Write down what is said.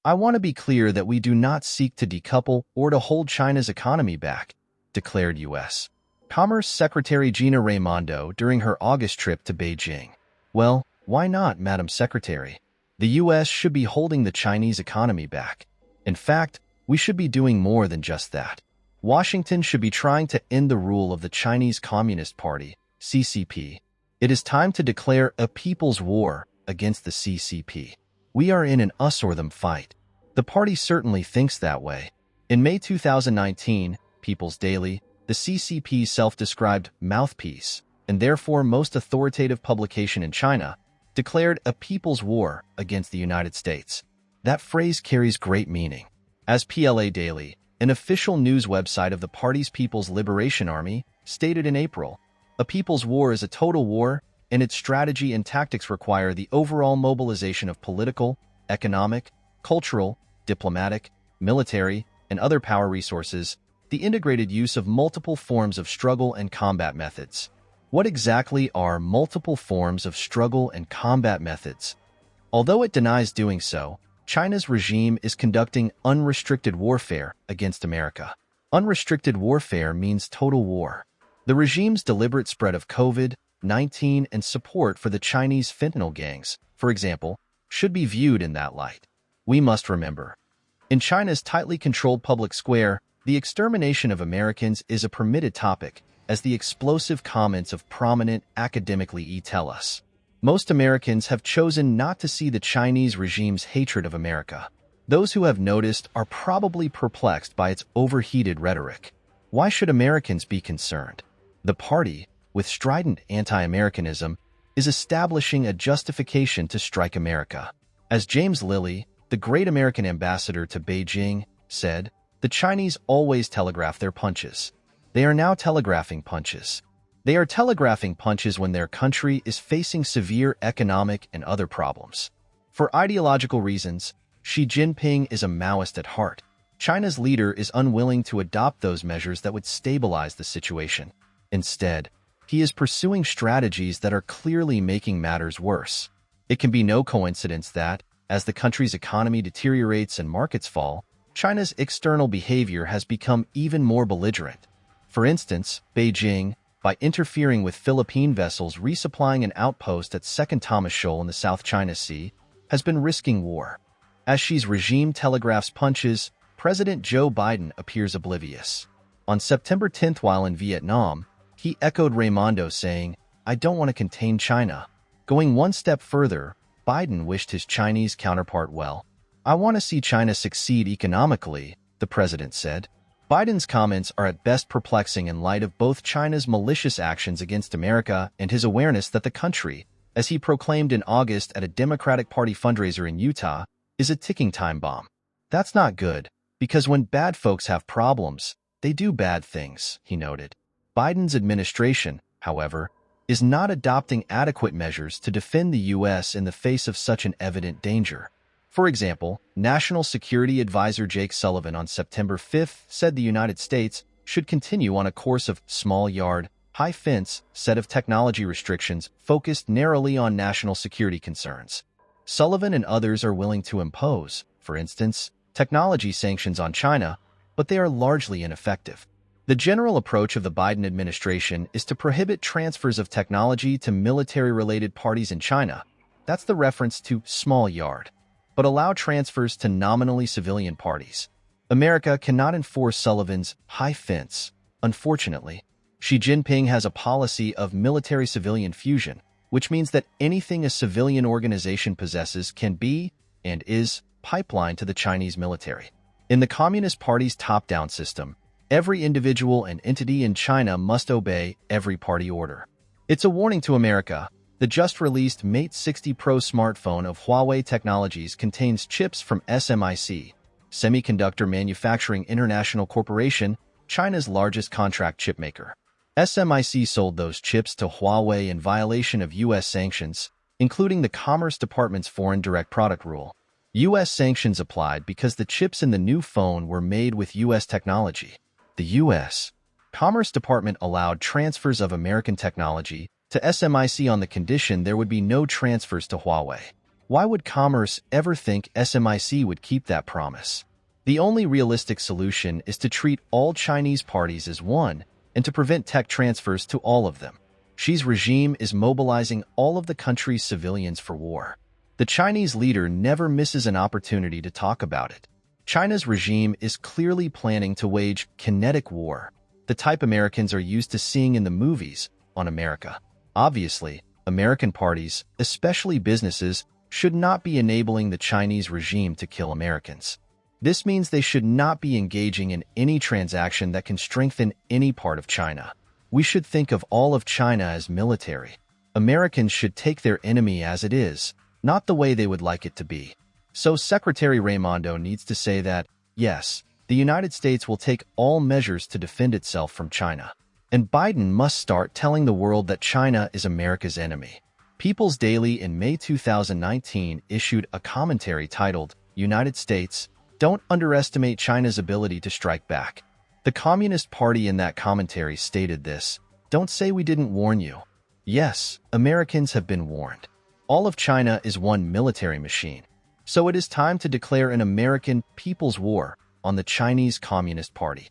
I want to be clear that we do not seek to decouple or to hold China's economy back, declared U.S. Commerce Secretary Gina Raimondo during her August trip to Beijing. Well, why not, Madam Secretary? The U.S. should be holding the Chinese economy back. In fact, we should be doing more than just that. Washington should be trying to end the rule of the Chinese Communist Party, CCP. It is time to declare a people's war against the CCP. We are in an us or them fight. The party certainly thinks that way. In May 2019, People's Daily, the CCP's self-described mouthpiece, and therefore most authoritative publication in China, declared a people's war against the United States. That phrase carries great meaning. As PLA Daily, an official news website of the party's People's Liberation Army, stated in April, a people's war is a total war, and its strategy and tactics require the overall mobilization of political, economic, cultural, diplomatic, military, and other power resources, the integrated use of multiple forms of struggle and combat methods. What exactly are multiple forms of struggle and combat methods? Although it denies doing so, China's regime is conducting unrestricted warfare against America. Unrestricted warfare means total war. The regime's deliberate spread of COVID-19 and support for the Chinese fentanyl gangs, for example, should be viewed in that light. We must remember, in China's tightly controlled public square, the extermination of Americans is a permitted topic, as the explosive comments of prominent academically tell us. Most Americans have chosen not to see the Chinese regime's hatred of America. Those who have noticed are probably perplexed by its overheated rhetoric. Why should Americans be concerned? The party, with strident anti-Americanism, is establishing a justification to strike America. As James Lilly, the great American ambassador to Beijing, said, the Chinese always telegraph their punches. They are now telegraphing punches. They are telegraphing punches when their country is facing severe economic and other problems. For ideological reasons, Xi Jinping is a Maoist at heart. China's leader is unwilling to adopt those measures that would stabilize the situation. Instead, he is pursuing strategies that are clearly making matters worse. It can be no coincidence that, as the country's economy deteriorates and markets fall, China's external behavior has become even more belligerent. For instance, Beijing, by interfering with Philippine vessels resupplying an outpost at Second Thomas Shoal in the South China Sea, has been risking war. As Xi's regime telegraphs punches, President Joe Biden appears oblivious. On September 10th, while in Vietnam, he echoed Raimondo, saying, "I don't want to contain China." Going one step further, Biden wished his Chinese counterpart well. "I want to see China succeed economically," the president said. Biden's comments are at best perplexing in light of both China's malicious actions against America and his awareness that the country, as he proclaimed in August at a Democratic Party fundraiser in Utah, is a ticking time bomb. That's not good, because when bad folks have problems, they do bad things, he noted. Biden's administration, however, is not adopting adequate measures to defend the U.S. in the face of such an evident danger. For example, National Security Advisor Jake Sullivan on September 5th said the United States should continue on a course of small yard, high fence set of technology restrictions focused narrowly on national security concerns. Sullivan and others are willing to impose, for instance, technology sanctions on China, but they are largely ineffective. The general approach of the Biden administration is to prohibit transfers of technology to military-related parties in China. That's the reference to small yard, but allow transfers to nominally civilian parties. America cannot enforce Sullivan's high fence. Unfortunately, Xi Jinping has a policy of military-civilian fusion, which means that anything a civilian organization possesses can be, and is, pipelined to the Chinese military. In the Communist Party's top-down system, every individual and entity in China must obey every party order. It's a warning to America. The just-released Mate 60 Pro smartphone of Huawei Technologies contains chips from SMIC, Semiconductor Manufacturing International Corporation, China's largest contract chipmaker. SMIC sold those chips to Huawei in violation of U.S. sanctions, including the Commerce Department's Foreign Direct Product Rule. U.S. sanctions applied because the chips in the new phone were made with U.S. technology. The U.S. Commerce Department allowed transfers of American technology to SMIC on the condition there would be no transfers to Huawei. Why would Commerce ever think SMIC would keep that promise? The only realistic solution is to treat all Chinese parties as one and to prevent tech transfers to all of them. Xi's regime is mobilizing all of the country's civilians for war. The Chinese leader never misses an opportunity to talk about it. China's regime is clearly planning to wage kinetic war, the type Americans are used to seeing in the movies, on America. Obviously, American parties, especially businesses, should not be enabling the Chinese regime to kill Americans. This means they should not be engaging in any transaction that can strengthen any part of China. We should think of all of China as military. Americans should take their enemy as it is, not the way they would like it to be. So Secretary Raimondo needs to say that, yes, the United States will take all measures to defend itself from China. And Biden must start telling the world that China is America's enemy. People's Daily in May 2019 issued a commentary titled, "United States, Don't Underestimate China's Ability to Strike Back." The Communist Party in that commentary stated this, "Don't say we didn't warn you." Yes, Americans have been warned. All of China is one military machine. So it is time to declare an American People's War on the Chinese Communist Party.